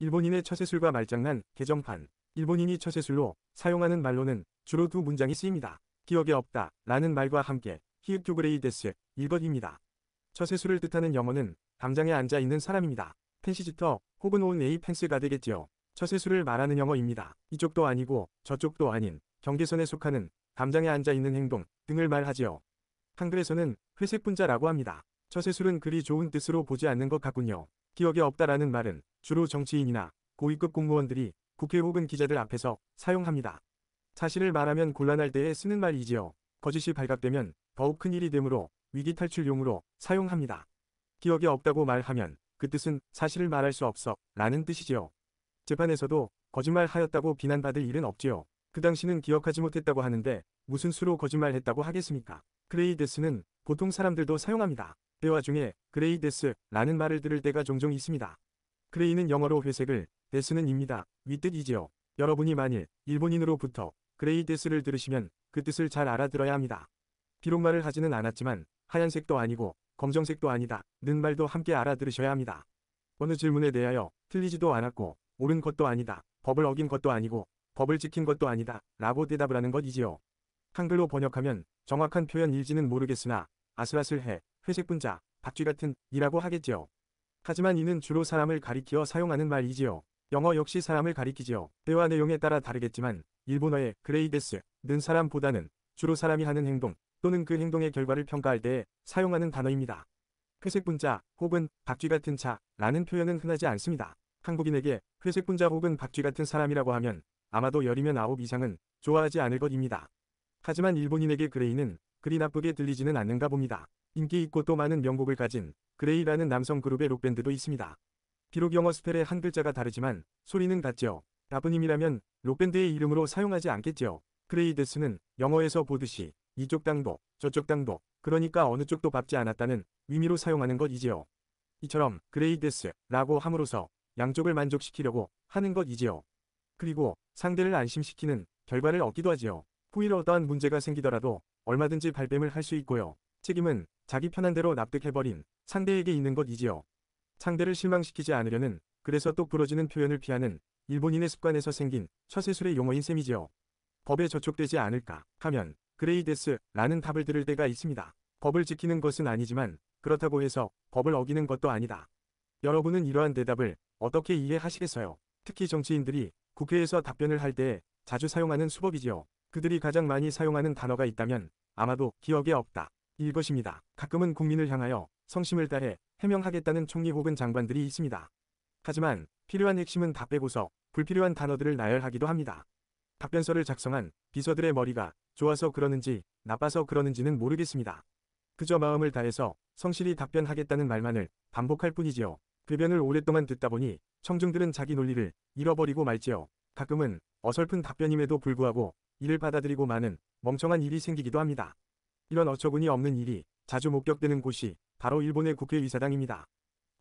일본인의 처세술과 말장난, 개정판. 일본인이 처세술로 사용하는 말로는 주로 두 문장이 쓰입니다. 기억에 없다 라는 말과 함께 히읗 그레이 데스 일것입니다. 처세술을 뜻하는 영어는 담장에 앉아 있는 사람입니다. 펜시지터 혹은 온 에이 펜스가 되겠지요. 처세술을 말하는 영어입니다. 이쪽도 아니고 저쪽도 아닌 경계선에 속하는 담장에 앉아 있는 행동 등을 말하지요. 한글에서는 회색 분자라고 합니다. 처세술은 그리 좋은 뜻으로 보지 않는 것 같군요. 기억에 없다라는 말은 주로 정치인이나 고위급 공무원들이 국회 혹은 기자들 앞에서 사용합니다. 사실을 말하면 곤란할 때에 쓰는 말이지요. 거짓이 발각되면 더욱 큰 일이 되므로 위기 탈출용으로 사용합니다. 기억에 없다고 말하면 그 뜻은 사실을 말할 수 없어 라는 뜻이지요. 재판에서도 거짓말하였다고 비난받을 일은 없지요. 그 당시는 기억하지 못했다고 하는데 무슨 수로 거짓말했다고 하겠습니까? 그레이 데스는 보통 사람들도 사용합니다. 대화 중에 그레이 데스 라는 말을 들을 때가 종종 있습니다. 그레이는 영어로 회색을, 데스는 입니다. 윗뜻이지요. 여러분이 만일 일본인으로부터 그레이 데스를 들으시면 그 뜻을 잘 알아들어야 합니다. 비록 말을 하지는 않았지만 하얀색도 아니고 검정색도 아니다 는 말도 함께 알아들으셔야 합니다. 어느 질문에 대하여 틀리지도 않았고 옳은 것도 아니다, 법을 어긴 것도 아니고 법을 지킨 것도 아니다 라고 대답을 하는 것이지요. 한글로 번역하면 정확한 표현일지는 모르겠으나 아슬아슬해, 회색 분자, 박쥐 같은 이라고 하겠지요. 하지만 이는 주로 사람을 가리키어 사용하는 말이지요. 영어 역시 사람을 가리키지요. 대화 내용에 따라 다르겠지만 일본어의 그레이 데스는 사람보다는 주로 사람이 하는 행동 또는 그 행동의 결과를 평가할 때에 사용하는 단어입니다. 회색 분자 혹은 박쥐 같은 자라는 표현은 흔하지 않습니다. 한국인에게 회색 분자 혹은 박쥐 같은 사람이라고 하면 아마도 10이면 9 이상은 좋아하지 않을 것입니다. 하지만 일본인에게 그레이는 그리 나쁘게 들리지는 않는가 봅니다. 인기 있고 또 많은 명곡을 가진 그레이라는 남성 그룹의 록밴드도 있습니다. 비록 영어 스펠의 한 글자가 다르지만 소리는 같지요. 나쁜 힘이라면 록밴드의 이름으로 사용하지 않겠지요. 그레이 데스는 영어에서 보듯이 이쪽 땅도 저쪽 땅도 그러니까 어느 쪽도 밟지 않았다는 의미로 사용하는 것이지요. 이처럼 그레이 데스라고 함으로써 양쪽을 만족시키려고 하는 것이지요. 그리고 상대를 안심시키는 결과를 얻기도 하지요. 후일 어떠한 문제가 생기더라도 얼마든지 발뺌을 할 수 있고요. 책임은 자기 편한 대로 납득해버린 상대에게 있는 것이지요. 상대를 실망시키지 않으려는 그래서 똑 부러지는 표현을 피하는 일본인의 습관에서 생긴 처세술의 용어인 셈이지요. 법에 저촉되지 않을까 하면 그레이 데스라는 답을 들을 때가 있습니다. 법을 지키는 것은 아니지만 그렇다고 해서 법을 어기는 것도 아니다. 여러분은 이러한 대답을 어떻게 이해하시겠어요? 특히 정치인들이 국회에서 답변을 할 때 자주 사용하는 수법이지요. 그들이 가장 많이 사용하는 단어가 있다면 아마도 기억에 없다 일 것입니다. 가끔은 국민을 향하여 성심을 다해 해명하겠다는 총리 혹은 장관들이 있습니다. 하지만 필요한 핵심은 다 빼고서 불필요한 단어들을 나열하기도 합니다. 답변서를 작성한 비서들의 머리가 좋아서 그러는지 나빠서 그러는지는 모르겠습니다. 그저 마음을 다해서 성실히 답변하겠다는 말만을 반복할 뿐이지요. 궤변을 오랫동안 듣다 보니 청중들은 자기 논리를 잃어버리고 말지요. 가끔은 어설픈 답변임에도 불구하고 이를 받아들이고 마는 멍청한 일이 생기기도 합니다. 이런 어처구니 없는 일이 자주 목격되는 곳이 바로 일본의 국회의사당입니다.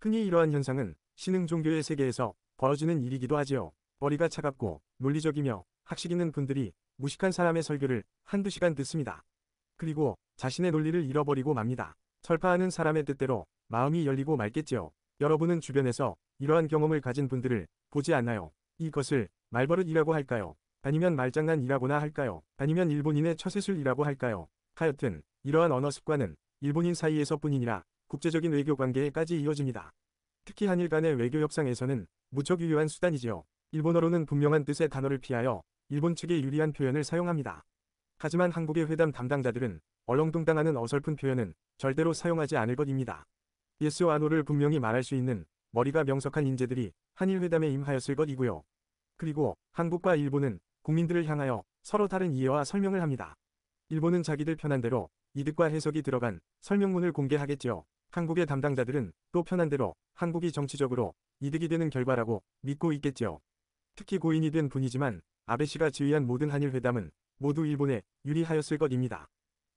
흔히 이러한 현상은 신흥 종교의 세계에서 벌어지는 일이기도 하지요. 머리가 차갑고 논리적이며 학식 있는 분들이 무식한 사람의 설교를 한두 시간 듣습니다. 그리고 자신의 논리를 잃어버리고 맙니다. 설파하는 사람의 뜻대로 마음이 열리고 말겠지요. 여러분은 주변에서 이러한 경험을 가진 분들을 보지 않나요? 이것을 말버릇이라고 할까요? 아니면 말장난이라고나 할까요? 아니면 일본인의 처세술이라고 할까요? 하여튼 이러한 언어 습관은 일본인 사이에서 뿐이니라 국제적인 외교 관계에까지 이어집니다. 특히 한일 간의 외교 협상에서는 무척 유효한 수단이지요. 일본어로는 분명한 뜻의 단어를 피하여 일본 측에 유리한 표현을 사용합니다. 하지만 한국의 회담 담당자들은 얼렁뚱땅하는 어설픈 표현은 절대로 사용하지 않을 것입니다. 예스와 노를 분명히 말할 수 있는 머리가 명석한 인재들이 한일 회담에 임하였을 것이고요. 그리고 한국과 일본은 국민들을 향하여 서로 다른 이해와 설명을 합니다. 일본은 자기들 편한 대로 이득과 해석이 들어간 설명문을 공개하겠지요. 한국의 담당자들은 또 편한 대로 한국이 정치적으로 이득이 되는 결과라고 믿고 있겠지요. 특히 고인이 된 분이지만 아베 씨가 지휘한 모든 한일 회담은 모두 일본에 유리하였을 것입니다.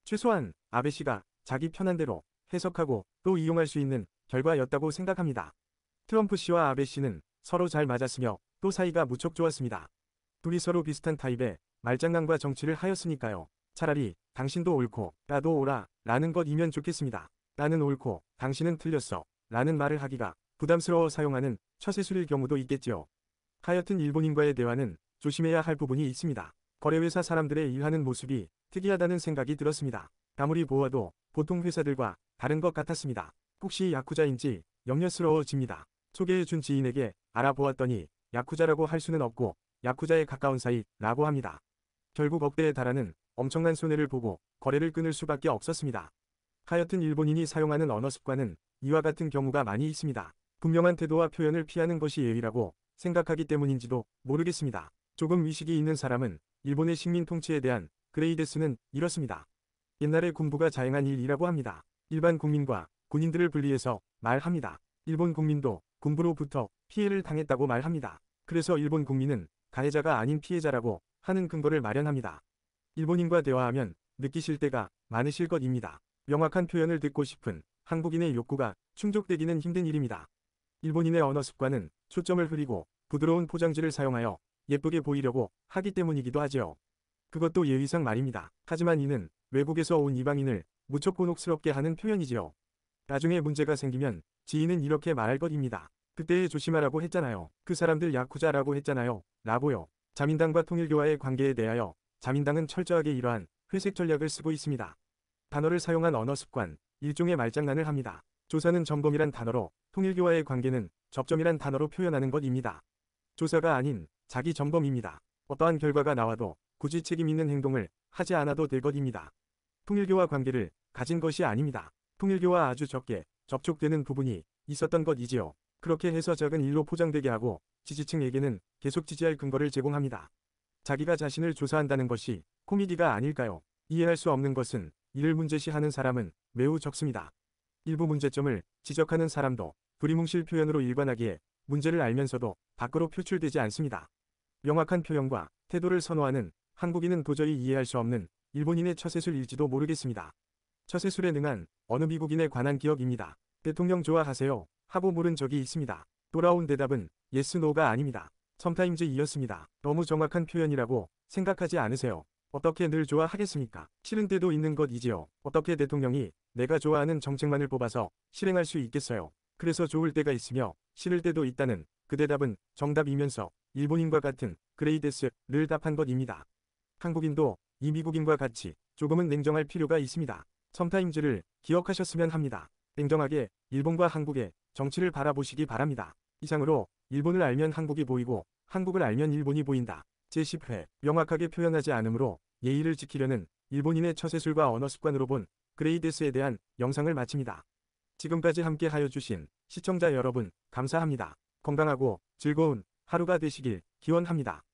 최소한 아베 씨가 자기 편한 대로 해석하고 또 이용할 수 있는 결과였다고 생각합니다. 트럼프 씨와 아베 씨는 서로 잘 맞았으며 또 사이가 무척 좋았습니다. 둘이 서로 비슷한 타입의 말장난과 정치를 하였으니까요. 차라리 당신도 옳고 나도 옳아 라는 것이면 좋겠습니다. 나는 옳고 당신은 틀렸어 라는 말을 하기가 부담스러워 사용하는 처세술일 경우도 있겠지요. 하여튼 일본인과의 대화는 조심해야 할 부분이 있습니다. 거래회사 사람들의 일하는 모습이 특이하다는 생각이 들었습니다. 아무리 보아도 보통 회사들과 다른 것 같았습니다. 혹시 야쿠자인지 염려스러워집니다. 소개해준 지인에게 알아보았더니 야쿠자라고 할 수는 없고 야쿠자에 가까운 사이라고 합니다. 결국 억대에 달하는 엄청난 손해를 보고 거래를 끊을 수밖에 없었습니다. 하여튼 일본인이 사용하는 언어 습관은 이와 같은 경우가 많이 있습니다. 분명한 태도와 표현을 피하는 것이 예의라고 생각하기 때문인지도 모르겠습니다. 조금 위식이 있는 사람은 일본의 식민 통치에 대한 그레이데스는 이렇습니다. 옛날에 군부가 자행한 일이라고 합니다. 일반 국민과 군인들을 분리해서 말합니다. 일본 국민도 군부로부터 피해를 당했다고 말합니다. 그래서 일본 국민은 가해자가 아닌 피해자라고 하는 근거를 마련합니다. 일본인과 대화하면 느끼실 때가 많으실 것입니다. 명확한 표현을 듣고 싶은 한국인의 욕구가 충족되기는 힘든 일입니다. 일본인의 언어 습관은 초점을 흐리고 부드러운 포장지를 사용하여 예쁘게 보이려고 하기 때문이기도 하지요. 그것도 예의상 말입니다. 하지만 이는 외국에서 온 이방인을 무척 곤혹스럽게 하는 표현이지요. 나중에 문제가 생기면 지인은 이렇게 말할 것입니다. 그때 조심하라고 했잖아요. 그 사람들 야쿠자라고 했잖아요. 라고요. 자민당과 통일교와의 관계에 대하여 자민당은 철저하게 이러한 회색 전략을 쓰고 있습니다. 단어를 사용한 언어 습관, 일종의 말장난을 합니다. 조사는 점검이란 단어로 통일교와의 관계는 접점이란 단어로 표현하는 것입니다. 조사가 아닌 자기 점검입니다. 어떠한 결과가 나와도 굳이 책임 있는 행동을 하지 않아도 될 것입니다. 통일교와 관계를 가진 것이 아닙니다. 통일교와 아주 적게 접촉되는 부분이 있었던 것이지요. 그렇게 해서 작은 일로 포장되게 하고 지지층에게는 계속 지지할 근거를 제공합니다. 자기가 자신을 조사한다는 것이 코미디가 아닐까요? 이해할 수 없는 것은 이를 문제시하는 사람은 매우 적습니다. 일부 문제점을 지적하는 사람도 두리뭉실 표현으로 일관하기에 문제를 알면서도 밖으로 표출되지 않습니다. 명확한 표현과 태도를 선호하는 한국인은 도저히 이해할 수 없는 일본인의 처세술일지도 모르겠습니다. 처세술에 능한 어느 미국인에 관한 기억입니다. 대통령 좋아하세요? 하고 물은 적이 있습니다. 돌아온 대답은 yes, no가 아닙니다. sometimes이었습니다. 너무 정확한 표현이라고 생각하지 않으세요? 어떻게 늘 좋아하겠습니까? 싫은 때도 있는 것이지요. 어떻게 대통령이 내가 좋아하는 정책만을 뽑아서 실행할 수 있겠어요? 그래서 좋을 때가 있으며 싫을 때도 있다는 그 대답은 정답이면서 일본인과 같은 그레이데스를 답한 것입니다. 한국인도 이 미국인과 같이 조금은 냉정할 필요가 있습니다. sometimes를 기억하셨으면 합니다. 냉정하게 일본과 한국의 정치를 바라보시기 바랍니다. 이상으로 일본을 알면 한국이 보이고 한국을 알면 일본이 보인다. 제10회 명확하게 표현하지 않으므로 예의를 지키려는 일본인의 처세술과 언어 습관으로 본 그레이데스에 대한 영상을 마칩니다. 지금까지 함께 하여 주신 시청자 여러분 감사합니다. 건강하고 즐거운 하루가 되시길 기원합니다.